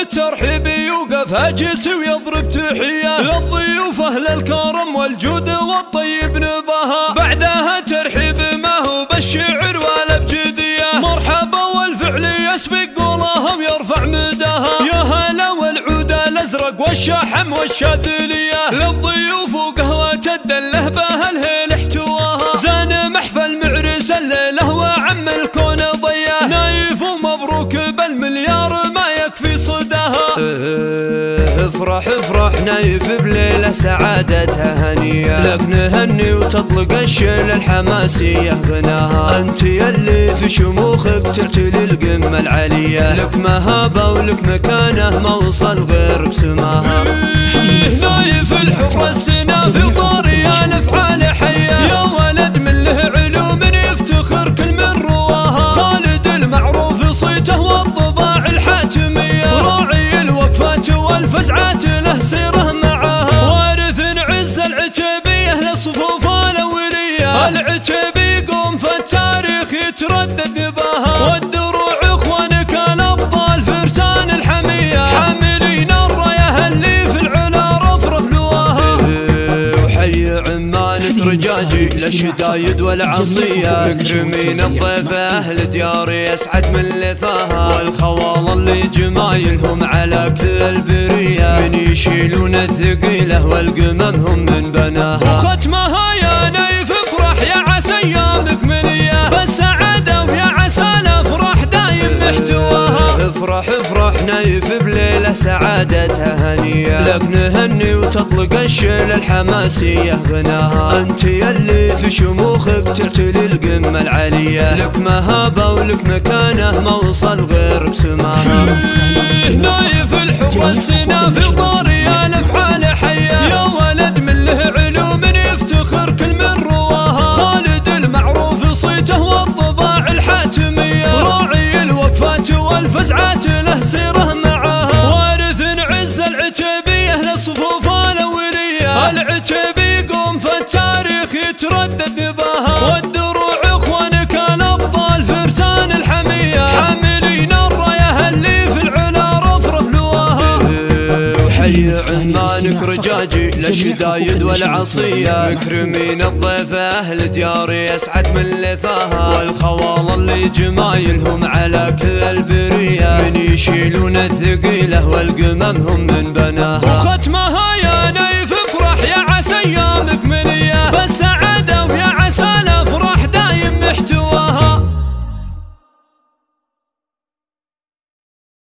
بالترحيب يوقف هاجس ويضرب تحية للضيوف أهل الكرم والجود والطيب نباها. بعدها ترحيب ما هو بالشعر ولا بجدية، مرحبا والفعل يسبق قولها ويرفع مداها. يا هلا والعود الأزرق والشحم والشاذلية للضيوف وقهوة الدله بها الهيل احتواها. زان محفل معرس الليلة وعم الكون ضياه، نايف ومبروك بالمليار ما يكفي صداها. افرح افرح نايف بليلة سعادتها هنية، لك نهني وتطلق الشيل الحماسية غناها. انت يلي في شموخك تعتلي القمة العالية، لك مهابة ولك مكانه ما وصل غيرك سماها. نايف الحر السنافي وطاري الافعال حية، يا ولد من له علوم يفتخر كل من رواها. خالد المعروف صيته والطباع الحاتمية، راعي الوقفات والفزعات له سيره معاها. وارث عز العتيبية للصفوف الاولية، العتيبي يقوم في التاريخ يتردد نباها. والدروع اخوانك الابطال فرسان الحمية، حاملين الرايه اللي في العلا رفرف لواها. وحي عمانك رجاجي للشدايد والعصية، مكرمين الضيف اهل دياري يسعد من لفاها. والخوال اللي جمايلهم على كل البرية، من يشيلون الثقيلة والقممهم من بناها. وختمها يا نايف افرح يا عسى ايامك ملية بالسعادة، ويا عسى الافراح دايم محتواها. افرح افرح نايف بليلة سعادتها هنية، لك نهني وتطلق الشيل الحماسية غناها. انت يلي في شموخك تعتلي القمة العالية، لك مهابة ولك مكانه ما وصل غيرك سماها. نايف الحر السنافي وطاري الافعال حية، يا ولد من له علوم يفتخر كل من رواها. خالد المعروف صيته والطباع الحاتمية، راعي الوقفات والفزعات له سيره معاها. وارث عز العتيبية للصفوف الاولية، العتيبي يقوم في التاريخ يتردد نباها. والدروع اخوانك الابطال فرسان الحمية، حاملين الرايه اللي في العلا رفرف لواها. وحي عمانك رجاجي للشدايد والعصية، مكرمين الضيف اهل دياري يسعد من لفاها. والخوال اللي جمايلهم على كل البرية، من يشيلون الثقيلة والقممهم من بناها. وختمها يا نايف افرح يا عسى ايامك ملية